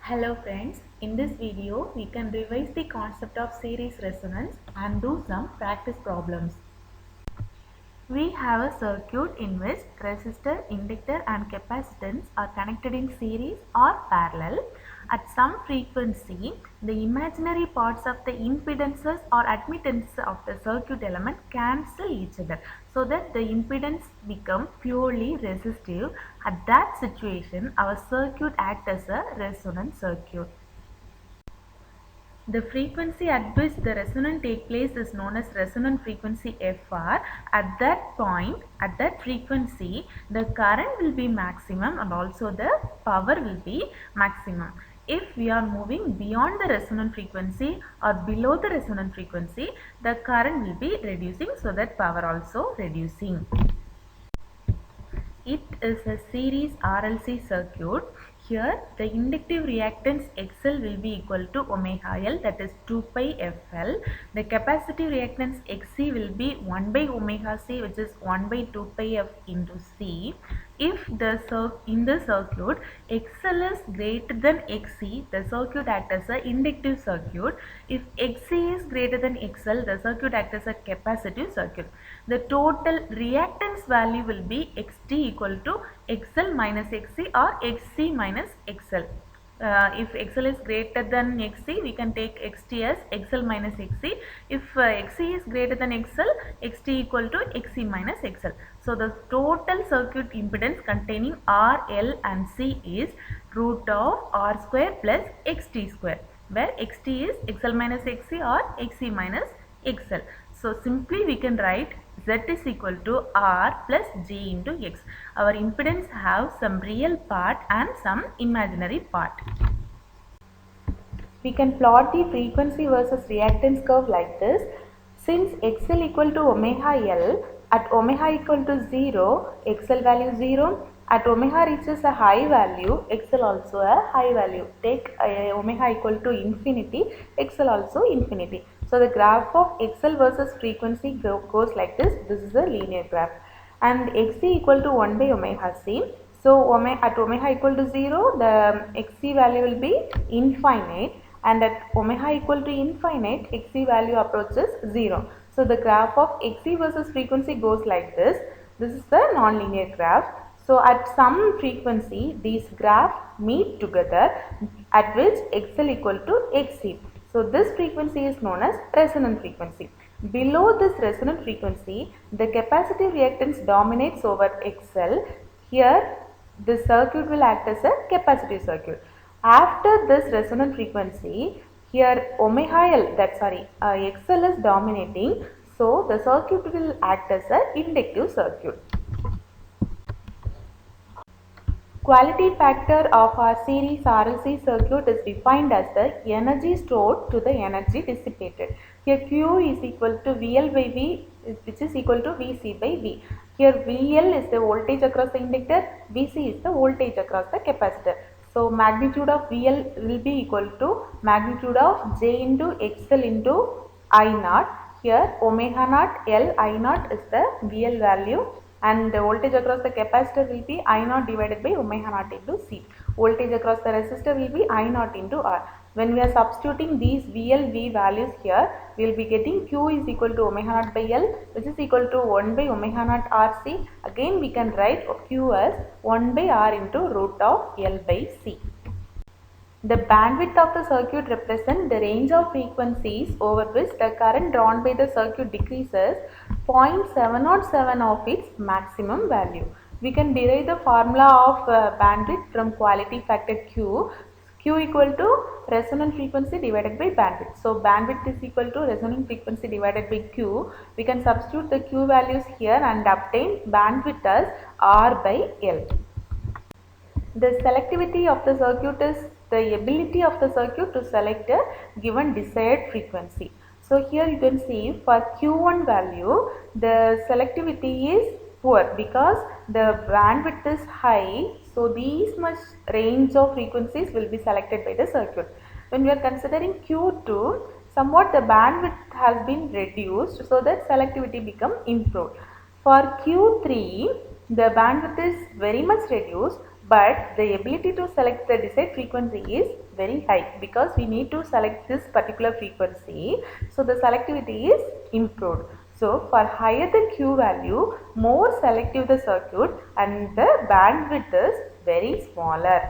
Hello friends, in this video we can revise the concept of series resonance and do some practice problems. We have a circuit in which resistor, inductor and capacitance are connected in series or parallel. At some frequency, the imaginary parts of the impedances or admittances of the circuit element cancel each other so that the impedance become purely resistive. At that situation, our circuit acts as a resonant circuit. The frequency at which the resonance takes place is known as resonant frequency Fr. At that point, at that frequency, the current will be maximum and also the power will be maximum. If we are moving beyond the resonant frequency or below the resonant frequency, the current will be reducing, so that power also reducing. It is a series RLC circuit. Here the inductive reactance XL will be equal to omega L, that is 2 pi FL. The capacitive reactance XC will be 1 by omega C, which is 1 by 2 pi F into C. If in the circuit XL is greater than XC, the circuit acts as an inductive circuit. If XC is greater than XL, the circuit acts as a capacitive circuit. The total reactance value will be XT equal to XL minus XC or XC minus XL. If XL is greater than XC, we can take XT as XL minus XC. If XC is greater than XL, XT equal to XC minus XL. So the total circuit impedance containing R, L and C is root of R square plus XT square, where XT is XL minus XC or XC minus XL. So simply we can write Z is equal to R plus J into X. Our impedance have some real part and some imaginary part. We can plot the frequency versus reactance curve like this. Since XL equal to omega L, at omega equal to 0, XL value 0. At omega reaches a high value, XL also a high value. Take omega equal to infinity, XL also infinity. So the graph of XL versus frequency goes like this. This is a linear graph. And XC equal to 1 by omega C. So at omega equal to 0, the XC value will be infinite, and at omega equal to infinite, XC value approaches 0. So the graph of XC versus frequency goes like this. This is the nonlinear graph. So at some frequency, these graphs meet together, at which XL equal to XC. So this frequency is known as resonant frequency. Below this resonant frequency, the capacitive reactance dominates over XL. Here, the circuit will act as a capacitive circuit. After this resonant frequency, here XL is dominating, so the circuit will act as an inductive circuit. Quality factor of our series RLC circuit is defined as the energy stored to the energy dissipated. Here Q is equal to VL by V, which is equal to VC by V. Here VL is the voltage across the inductor, VC is the voltage across the capacitor. So magnitude of VL will be equal to magnitude of J into XL into I naught. Here omega naught L I naught is the VL value, and the voltage across the capacitor will be I naught divided by omega naught into C. Voltage across the resistor will be I naught into R. When we are substituting these VL V values here, we will be getting Q is equal to omega naught by L, which is equal to 1 by omega naught RC. Again we can write Q as 1 by R into root of L by C. The bandwidth of the circuit represents the range of frequencies over which the current drawn by the circuit decreases 0.707 of its maximum value. We can derive the formula of bandwidth from quality factor Q. Q equal to resonant frequency divided by bandwidth. So bandwidth is equal to resonant frequency divided by Q. We can substitute the Q values here and obtain bandwidth as R by L. The selectivity of the circuit is the ability of the circuit to select a given desired frequency. So here you can see for Q1 value, the selectivity is poor because the bandwidth is high. So these much range of frequencies will be selected by the circuit. When we are considering Q2, somewhat the bandwidth has been reduced, so that selectivity become improved. For Q3, the bandwidth is very much reduced, but the ability to select the desired frequency is very high because we need to select this particular frequency. So the selectivity is improved. So for higher the Q value, more selective the circuit and the bandwidth is very smaller.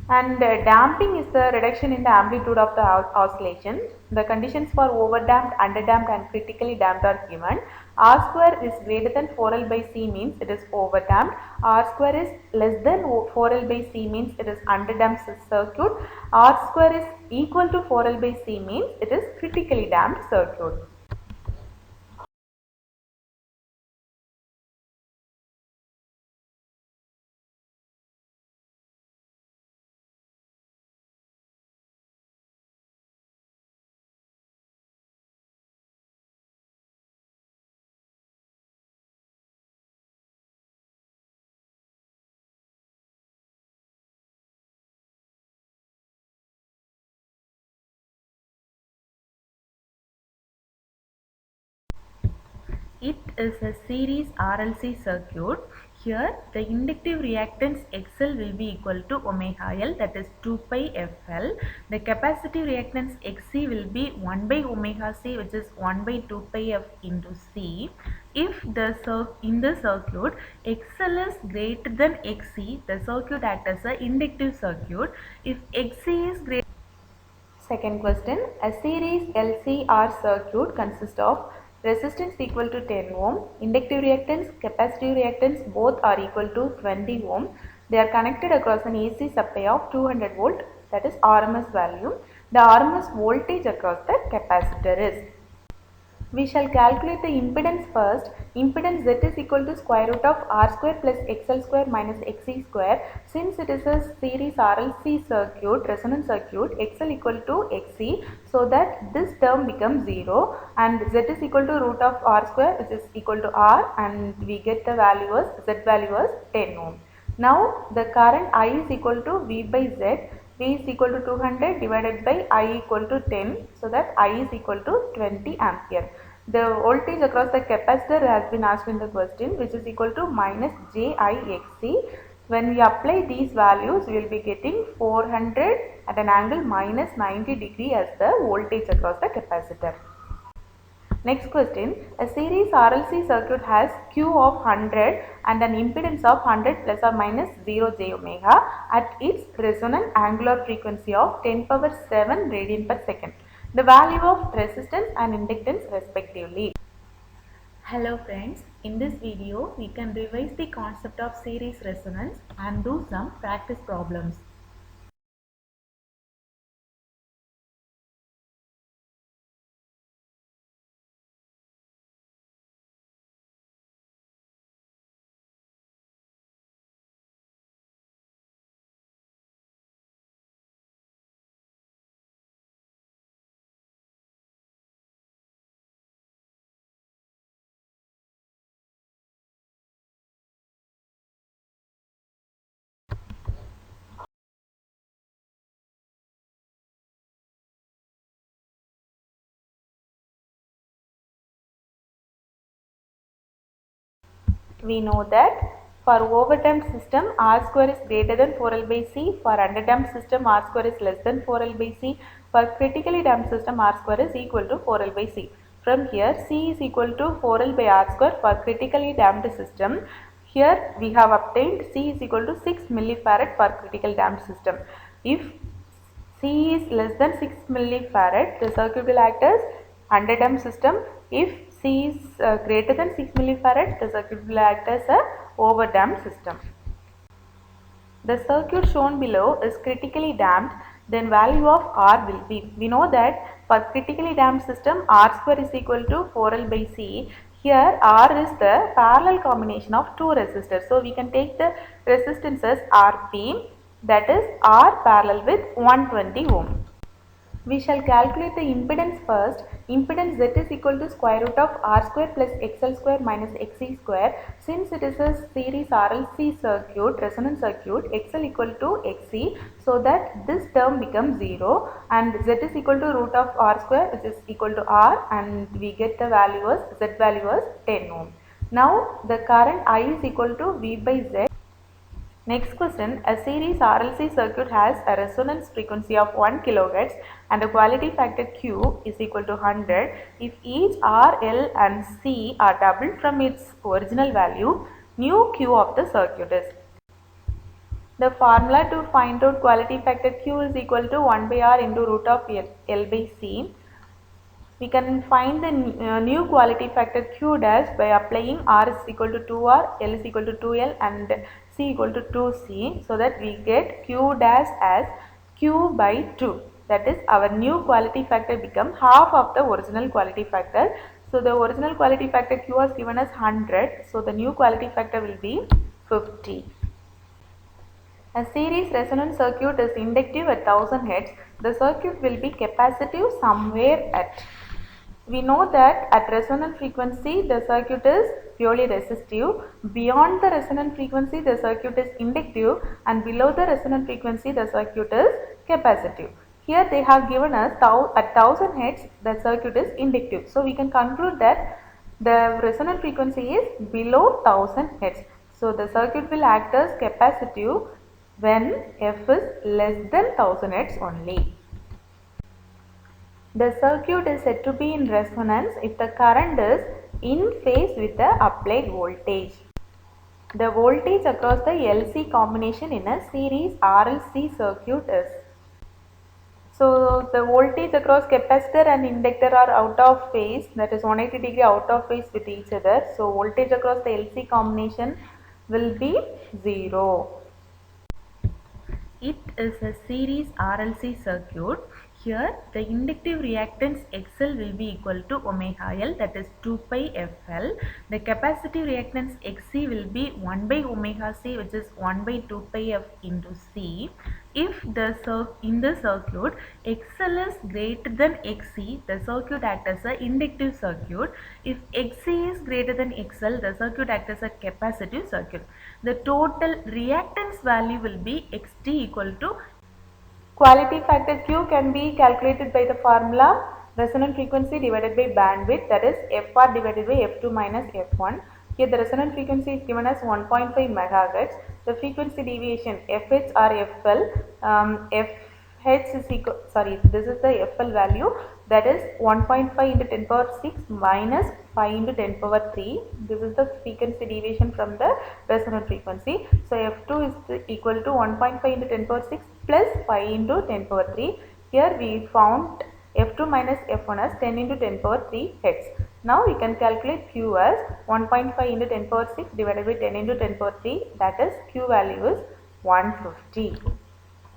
And damping is the reduction in the amplitude of the oscillation. The conditions for overdamped, underdamped and critically damped are given. R square is greater than 4L by C means it is overdamped. R square is less than 4L by C means it is underdamped circuit. R square is equal to 4L by C means it is critically damped circuit. It is a series RLC circuit. Here the inductive reactance XL will be equal to omega L, that is 2 pi FL. The capacitive reactance XC will be 1 by omega C, which is 1 by 2 pi F into C. If in the circuit XL is greater than XC, the circuit acts as an inductive circuit. If XC is greater. Second question, a series LCR circuit consists of resistance equal to 10 ohm, inductive reactance, capacitive reactance both are equal to 20 ohm. They are connected across an AC supply of 200 volt, that is RMS value. The RMS voltage across the capacitor is. We shall calculate the impedance first. Impedance Z is equal to square root of R square plus XL square minus XC square. Since it is a series RLC circuit, resonance circuit, XL equal to XC, so that this term becomes 0 and Z is equal to root of R square, which is equal to R, and we get the value as Z value as 10 ohm. Now the current I is equal to V by Z. V is equal to 200 divided by I equal to 10, so that I is equal to 20 ampere. The voltage across the capacitor has been asked in the question, which is equal to minus JIXC. When we apply these values, we will be getting 400 at an angle minus 90 degree as the voltage across the capacitor. Next question, a series RLC circuit has Q of 100 and an impedance of 100 plus or minus 0 j omega at its resonant angular frequency of 10 power 7 radian per second. The value of resistance and inductance respectively. Hello friends, in this video we can revise the concept of series resonance and do some practice problems. We know that for overdamped system R square is greater than 4L by C, for underdamped system R square is less than 4L by C, for critically damped system R square is equal to 4L by C. From here C is equal to 4L by R square for critically damped system. Here we have obtained C is equal to 6 millifarad for critical damped system. If C is less than 6 millifarad, the circuit will act as underdamped system. If C is greater than 6 millifarad, the circuit will act as a overdamped system. The circuit shown below is critically damped, then value of R will be. We know that for critically damped system, R square is equal to 4L by C. Here R is the parallel combination of two resistors. So we can take the resistances RP, that is R parallel with 120 ohm. We shall calculate the impedance first. Impedance Z is equal to square root of R square plus XL square minus XC square. Since it is a series RLC circuit, resonance circuit, XL equal to XC, so that this term becomes 0 and Z is equal to root of R square, which is equal to R, and we get the value as Z value as 10 ohm. Now the current I is equal to V by Z. Next question, a series RLC circuit has a resonance frequency of 1 kHz and a quality factor Q is equal to 100. If each R, L and C are doubled from its original value, new Q of the circuit is. The formula to find out quality factor Q is equal to 1 by R into root of L by C. We can find the new quality factor Q dash by applying R is equal to 2R, L is equal to 2L and C equal to 2C, so that we get Q dash as Q by 2. That is, our new quality factor become half of the original quality factor. So the original quality factor Q was given as 100. So the new quality factor will be 50. A series resonance circuit is inductive at 1000 Hz. The circuit will be capacitive somewhere at. We know that at resonant frequency the circuit is purely resistive. Beyond the resonant frequency the circuit is inductive, and below the resonant frequency the circuit is capacitive. Here they have given us at 1000 Hz the circuit is inductive. So we can conclude that the resonant frequency is below 1000 Hz. So the circuit will act as capacitive when F is less than 1000 Hz only. The circuit is said to be in resonance if the current is in phase with the applied voltage. The voltage across the LC combination in a series RLC circuit is. So the voltage across capacitor and inductor are out of phase, that is 180 degree out of phase with each other. So voltage across the LC combination will be 0. It is a series RLC circuit. Here the inductive reactance XL will be equal to omega L, that is 2 pi FL. The capacitive reactance XC will be 1 by omega C, which is 1 by 2 pi F into C. If in the circuit XL is greater than XC, the circuit acts as an inductive circuit. If XC is greater than XL, the circuit acts as a capacitive circuit. The total reactance value will be XT equal to. Quality factor Q can be calculated by the formula resonant frequency divided by bandwidth, that is Fr divided by F2 minus F1. Here the resonant frequency is given as 1.5 MHz. The frequency deviation Fh or FL, Fh is equal, this is the FL value, that is 1.5 into 10 power 6 minus 5 into 10 power 3. This is the frequency deviation from the resonant frequency. So F2 is equal to 1.5 into 10 power 6 plus 5 into 10 power 3. Here we found F2 minus F1 as 10 into 10 power 3 Hz. Now we can calculate Q as 1.5 into 10 power 6 divided by 10 into 10 power 3, that is Q value is 150.